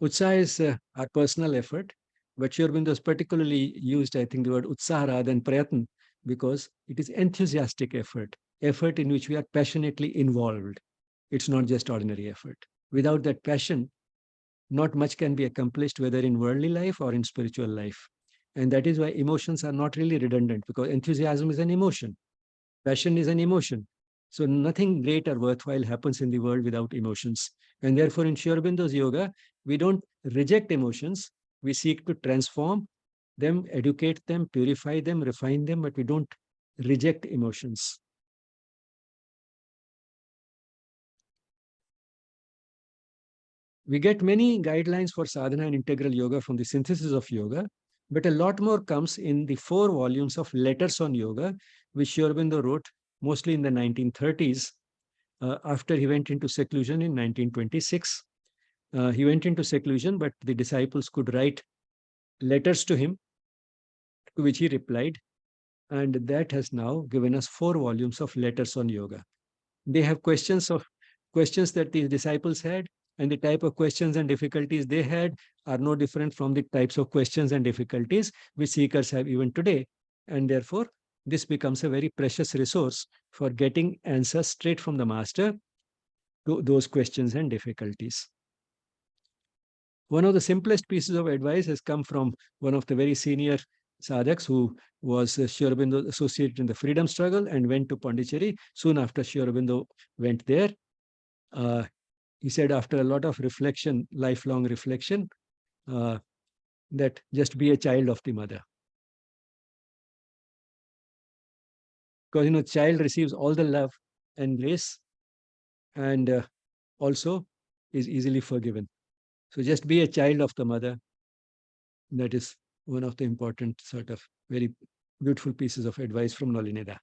Utsaha is our personal effort, but Sri Aurobindo has particularly used, I think, the word utsaha rather than prayatna, because it is enthusiastic effort in which we are passionately involved. It's not just ordinary effort. Without that passion, not much can be accomplished, whether in worldly life or in spiritual life. And that is why emotions are not really redundant, because enthusiasm is an emotion. Passion is an emotion. So nothing great or worthwhile happens in the world without emotions. And therefore, in Sri Aurobindo's yoga, we don't reject emotions. We seek to transform them, educate them, purify them, refine them, but we don't reject emotions. We get many guidelines for sadhana and integral yoga from the synthesis of yoga, but a lot more comes in the 4 volumes of letters on yoga, which Sri Aurobindo wrote mostly in the 1930s, after he went into seclusion in 1926. He went into seclusion, but the disciples could write letters to him, to which he replied. And that has now given us 4 volumes of letters on yoga. They have questions that the disciples had, and the type of questions and difficulties they had are no different from the types of questions and difficulties which seekers have even today. And therefore, this becomes a very precious resource for getting answers straight from the master to those questions and difficulties. One of the simplest pieces of advice has come from one of the very senior sadhaks who was Sri Aurobindo associated in the freedom struggle and went to Pondicherry. Soon after Sri Aurobindo went there, uh, he said after a lot of reflection, lifelong reflection, uh, that just be a child of the mother. Because, child receives all the love and grace and also is easily forgiven. So just be a child of the mother. That is one of the important sort of very beautiful pieces of advice from Nalineda.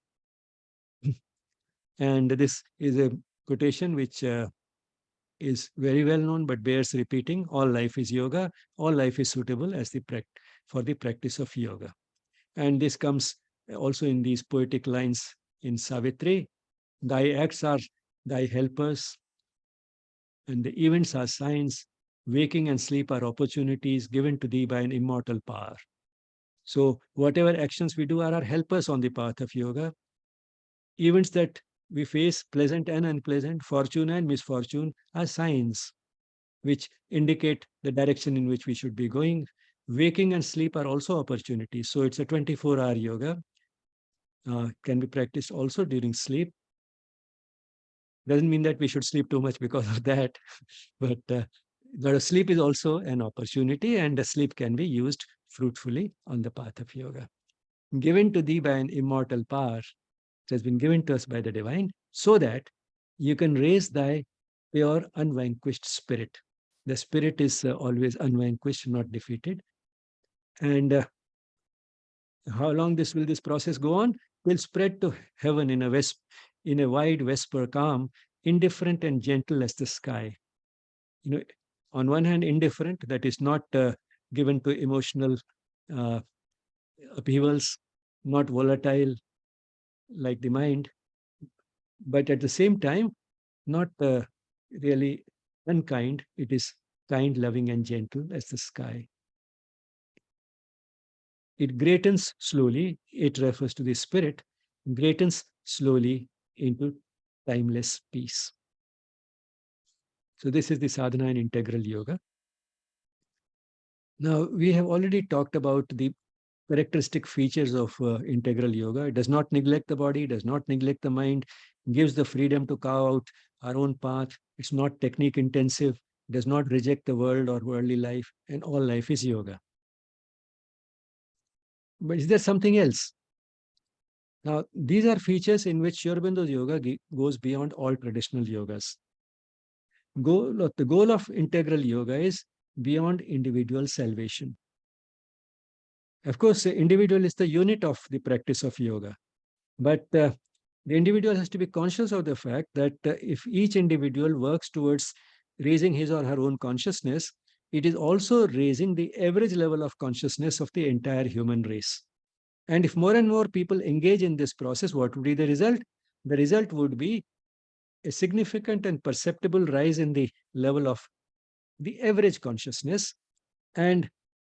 And this is a quotation which is very well known but bears repeating. All life is yoga. All life is suitable as for the practice of yoga. And this comes also in these poetic lines in Savitri. Thy acts are thy helpers, and the events are signs. Waking and sleep are opportunities given to thee by an immortal power. So whatever actions we do are our helpers on the path of yoga. Events that we face, pleasant and unpleasant, fortune and misfortune, are signs which indicate the direction in which we should be going. Waking and sleep are also opportunities. So it's a 24-hour yoga. Can be practiced also during sleep. Doesn't mean that we should sleep too much because of that, but sleep is also an opportunity, and the sleep can be used fruitfully on the path of yoga. Given to thee by an immortal power, it has been given to us by the divine, so that you can raise thy pure, unvanquished spirit. The spirit is always unvanquished, not defeated. And how long will this process go on? Will spread to heaven in a wide vesper calm, indifferent and gentle as the sky. On one hand, indifferent, that is not given to emotional uh, upheavals, not volatile like the mind, but at the same time, not really unkind. It is kind, loving, and gentle as the sky. It greatens slowly. It refers to the spirit, greatens slowly into timeless peace. So this is the sadhana and integral yoga. Now, we have already talked about the characteristic features of integral yoga. It does not neglect the body, does not neglect the mind, gives the freedom to carve out our own path. It's not technique intensive, does not reject the world or worldly life, and all life is yoga. But is there something else? Now, these are features in which Sri Aurobindo's yoga goes beyond all traditional yogas. The goal of integral yoga is beyond individual salvation. Of course, the individual is the unit of the practice of yoga. But the individual has to be conscious of the fact that if each individual works towards raising his or her own consciousness, it is also raising the average level of consciousness of the entire human race. And if more and more people engage in this process, what would be the result? The result would be a significant and perceptible rise in the level of the average consciousness. And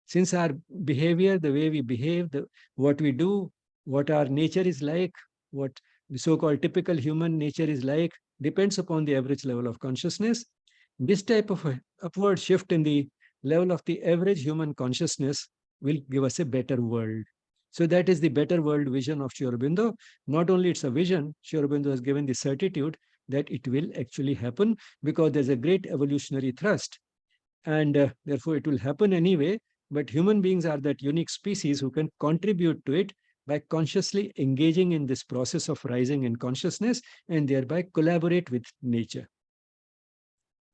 since our behavior, the way we behave, what we do, what our nature is like, what the so-called typical human nature is like, depends upon the average level of consciousness. This type of upward shift in the level of the average human consciousness will give us a better world. So that is the better world vision of Sri Aurobindo. Not only it's a vision, Sri Aurobindo has given the certitude that it will actually happen because there's a great evolutionary thrust. And therefore it will happen anyway, but human beings are that unique species who can contribute to it by consciously engaging in this process of rising in consciousness and thereby collaborate with nature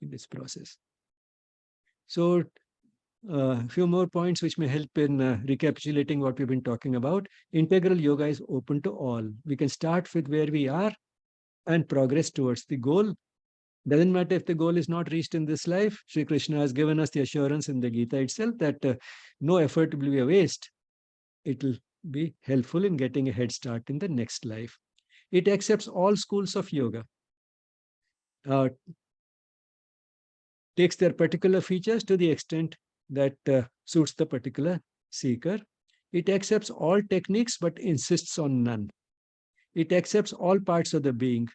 in this process. So a few more points which may help in recapitulating what we've been talking about. Integral yoga is open to all. We can start with where we are and progress towards the goal. Doesn't matter if the goal is not reached in this life. Sri Krishna has given us the assurance in the Gita itself that no effort will be a waste. It will be helpful in getting a head start in the next life. It accepts all schools of yoga, uh, takes their particular features to the extent that suits the particular seeker. It accepts all techniques but insists on none. It accepts all parts of the being,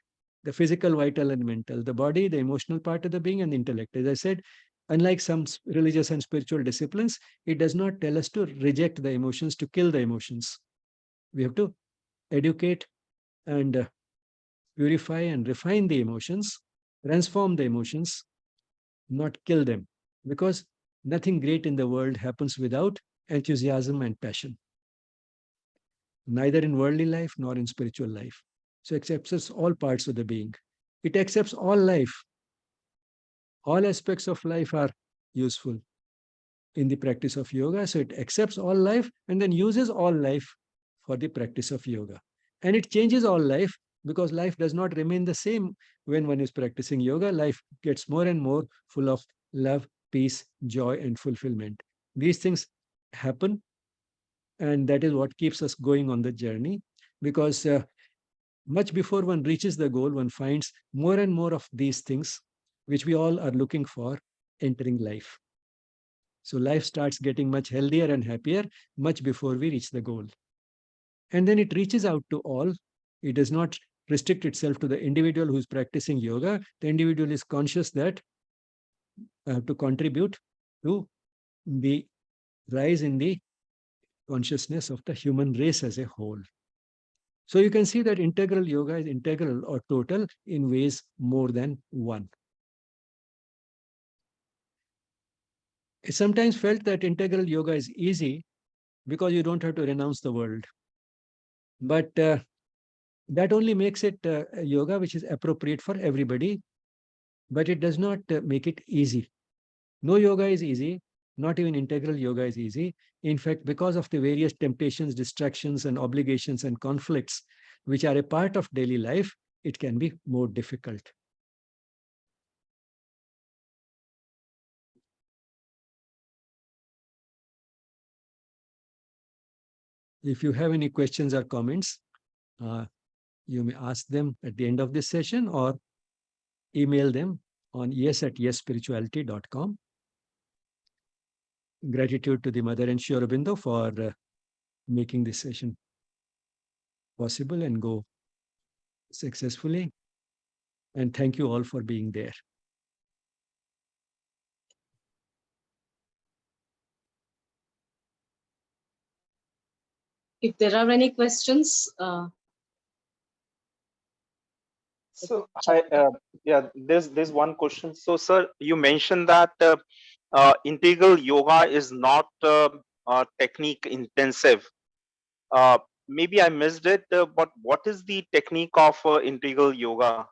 the physical, vital, and mental, the body, the emotional part of the being, and the intellect. As I said, unlike some religious and spiritual disciplines, it does not tell us to reject the emotions, to kill the emotions. We have to educate and purify and refine the emotions, transform the emotions, not kill them. Because nothing great in the world happens without enthusiasm and passion, neither in worldly life nor in spiritual life. So it accepts all parts of the being. It accepts all life. All aspects of life are useful in the practice of yoga. So it accepts all life and then uses all life for the practice of yoga. And it changes all life because life does not remain the same when one is practicing yoga. Life gets more and more full of love, peace, joy, and fulfillment. These things happen, and that is what keeps us going on the journey, because much before one reaches the goal, one finds more and more of these things which we all are looking for entering life. So life starts getting much healthier and happier much before we reach the goal. And then it reaches out to all. It does not restrict itself to the individual who is practicing yoga. The individual is conscious that to contribute to the rise in the consciousness of the human race as a whole. So you can see that integral yoga is integral or total in ways more than one. I sometimes felt that integral yoga is easy because you don't have to renounce the world. But that only makes it a yoga which is appropriate for everybody, but it does not make it easy. No yoga is easy, not even integral yoga is easy. In fact, because of the various temptations, distractions, and obligations and conflicts which are a part of daily life, it can be more difficult. If you have any questions or comments, you may ask them at the end of this session or email them on yes@yesspirituality.com. Gratitude to the Mother and Sri Aurobindo for making this session possible and go successfully. And thank you all for being there. If there are any questions, so there's one question. So, sir, you mentioned that integral yoga is not technique intensive. Maybe I missed it, but what is the technique of integral yoga?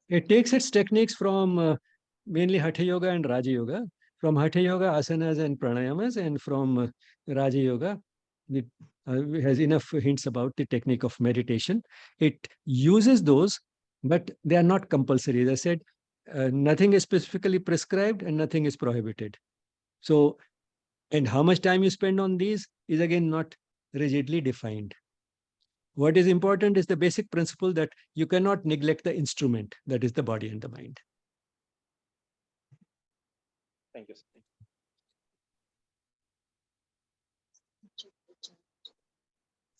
It takes its techniques from mainly Hatha Yoga and Raja Yoga. From Hatha Yoga, asanas and pranayamas, and from Raja Yoga, it has enough hints about the technique of meditation. It uses those, but they are not compulsory. As I said, nothing is specifically prescribed and nothing is prohibited. So, and how much time you spend on these is again not rigidly defined. What is important is the basic principle that you cannot neglect the instrument, that is the body and the mind. Thank you, sir.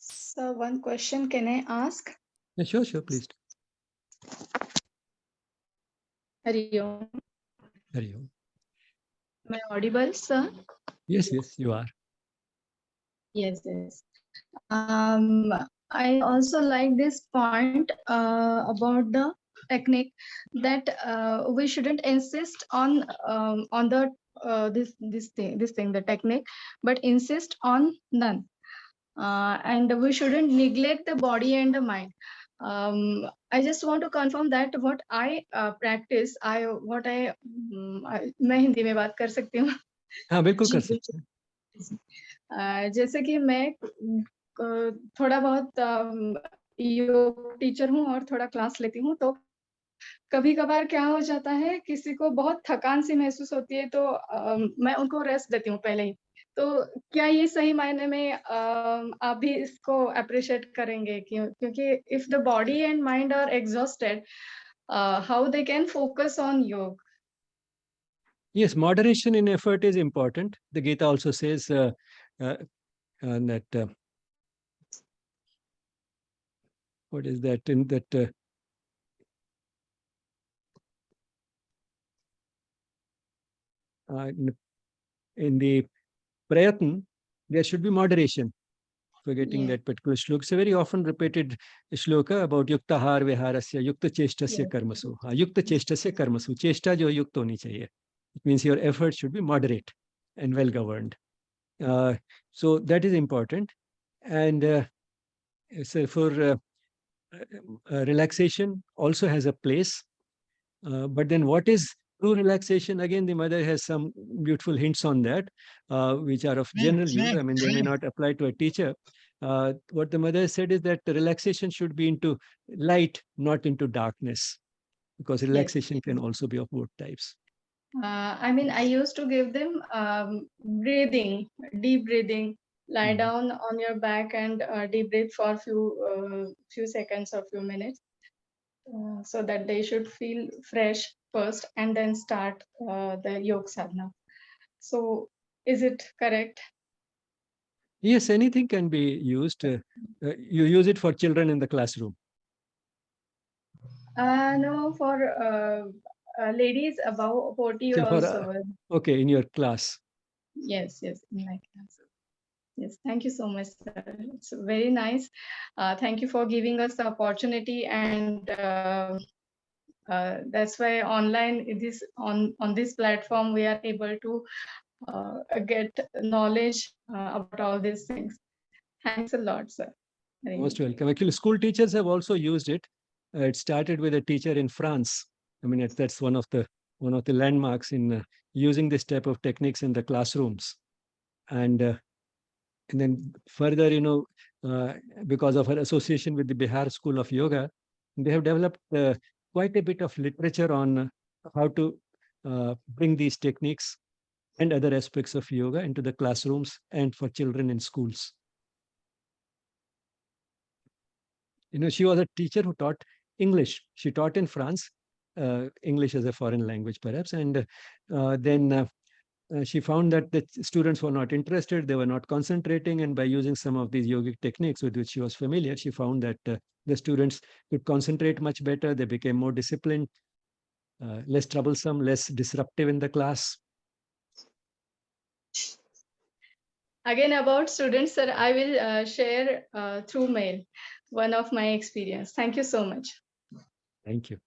So one question can I ask? Yeah, sure, please. Hari Om. Hari Om. Am I audible, sir? Yes, you are. Yes. I also like this point about the technique, that we shouldn't insist on the this thing, the technique, but insist on none. And we shouldn't neglect the body and the mind. I just want to confirm that what I practice, मैं हिंदी में बात कर सकती हूँ? हाँ, बिल्कुल कर सकते हैं। जैसे कि मैं थोड़ा बहुत योग टीचर हूँ और थोड़ा क्लास लेती हूँ, तो कभी कभार क्या हो जाता है, किसी को बहुत थकान सी महसूस होती है, तो मैं उनको रेस्ट देती हूँ पहले ही, तो क्या ये सही मायने में आप भी इसको अप्रिशिएट करेंगे क्योंकि if the body and mind are exhausted how they can focus on yoga? Yes, moderation in effort is important. The Gita also says that what is that in that in the prayatna there should be moderation. Forgetting Yeah. that particular shloka. It's a very often repeated shloka about yukta har viharasya, yukta cheshtasya Yes. karmasu. Yukta cheshtasya karmasu. Cheshta jo yukta honi chahiye. It means your effort should be moderate and well governed. So that is important. And so for relaxation also has a place. But then what is true relaxation? Again, the mother has some beautiful hints on that, which are of general use. I mean, they may not apply to a teacher. What the mother said is that the relaxation should be into light, not into darkness, because Yes. relaxation can also be of both types. I mean, I used to give them breathing, deep breathing. Lie down on your back and deep breathe for few seconds or few minutes, so that they should feel fresh first and then start the yoga sadhana. So, is it correct? Yes, anything can be used. You use it for children in the classroom. No, for ladies above 40 So for also. okay, in your class. Yes, yes, in my class. Yes, thank you so much, sir. It's very nice. Thank you for giving us the opportunity, and that's why online this on this platform we are able to get knowledge about all these things. Thanks a lot, sir. Very Most much. welcome. Actually, school teachers have also used it. It started with a teacher in France. I mean, that's one of the landmarks in using this type of techniques in the classrooms. And then further, because of her association with the Bihar School of Yoga, they have developed quite a bit of literature on how to bring these techniques and other aspects of yoga into the classrooms and for children in schools. She was a teacher who taught English. She taught in France, English as a foreign language, perhaps. And then she found that the students were not interested, they were not concentrating. And by using some of these yogic techniques with which she was familiar, she found that the students could concentrate much better. They became more disciplined, less troublesome, less disruptive in the class. Again, about students, sir, I will share through mail one of my experience. Thank you so much. Thank you.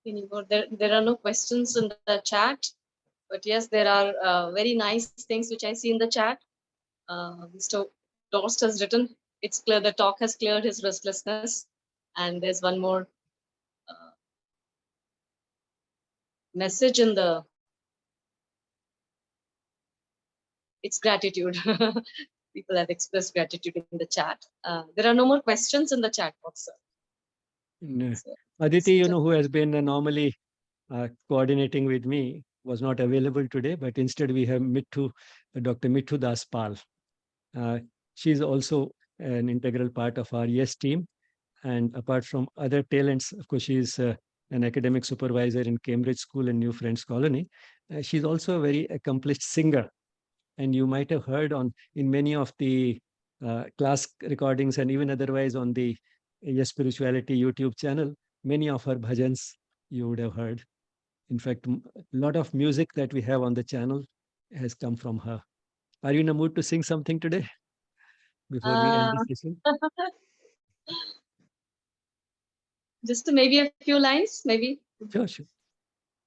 Anymore. There are no questions in the chat, but yes, there are very nice things which I see in the chat. Mr. Dost has written, it's clear the talk has cleared his restlessness. And there's one more message in the, it's gratitude. People have expressed gratitude in the chat. There are no more questions in the chat box, sir. So, Aditi, who has been normally coordinating with me, was not available today, but instead we have Dr. Mithu Das Pal. She's also an integral part of our YES team. And apart from other talents, of course, she's an academic supervisor in Cambridge School and New Friends Colony. She's also a very accomplished singer. And you might have heard in many of the class recordings and even otherwise on the YES Spirituality YouTube channel, many of her bhajans you would have heard. In fact, a lot of music that we have on the channel has come from her. Are you in a mood to sing something today before we end this session? Just maybe a few lines, maybe. Sure, sure.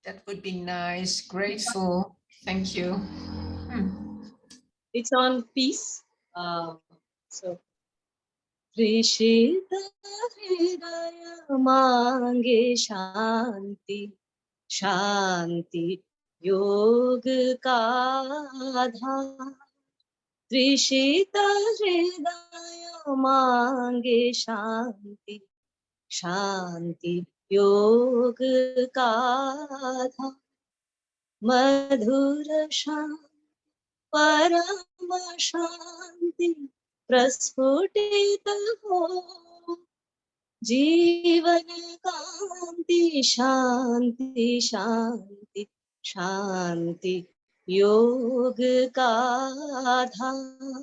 That would be nice. Grateful. Thank you. It's on peace. So, Rishita Hridaya Mange Shanti, Shanti Yog Ka Aadhar. Rishita Hridaya Mange Shanti, Shanti योग का आधार मधुर शांति परम शांति प्रस्फुटित हो जीवन कांति शांति शांति शांति योग का आधार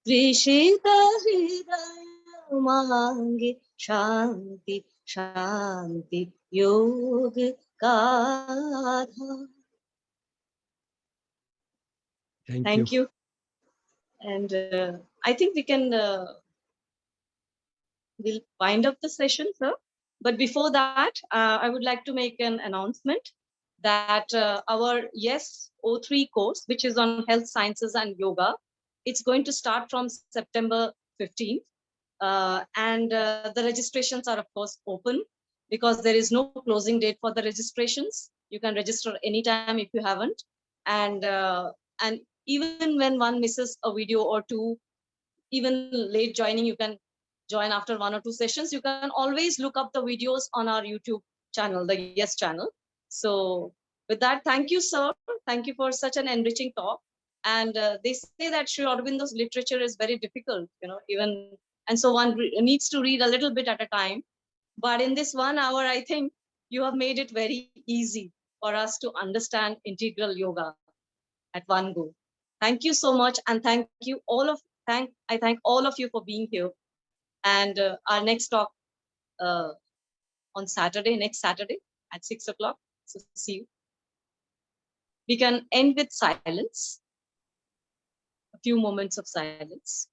त्रिषित हृदय मांगे शांति शांति योग का आधार. Thank you. You. And I think we can we'll wind up the session, sir. But before that, I would like to make an announcement that our Yes O3 course, which is on health sciences and yoga, it's going to start from September 15th. And the registrations are, of course, open because there is no closing date for the registrations. You can register anytime if you haven't. And even when one misses a video or two, even late joining, you can join after 1 or 2 sessions. You can always look up the videos on our YouTube channel, the Yes channel. So with that, thank you, sir. Thank you for such an enriching talk. And they say that Sri Aurobindo's literature is very difficult, even, and so one needs to read a little bit at a time. But in this 1 hour, I think you have made it very easy for us to understand integral yoga at one go. Thank you so much, and thank you all of I thank all of you for being here. And our next talk on Saturday, next Saturday at 6 o'clock. So see you. We can end with silence, a few moments of silence.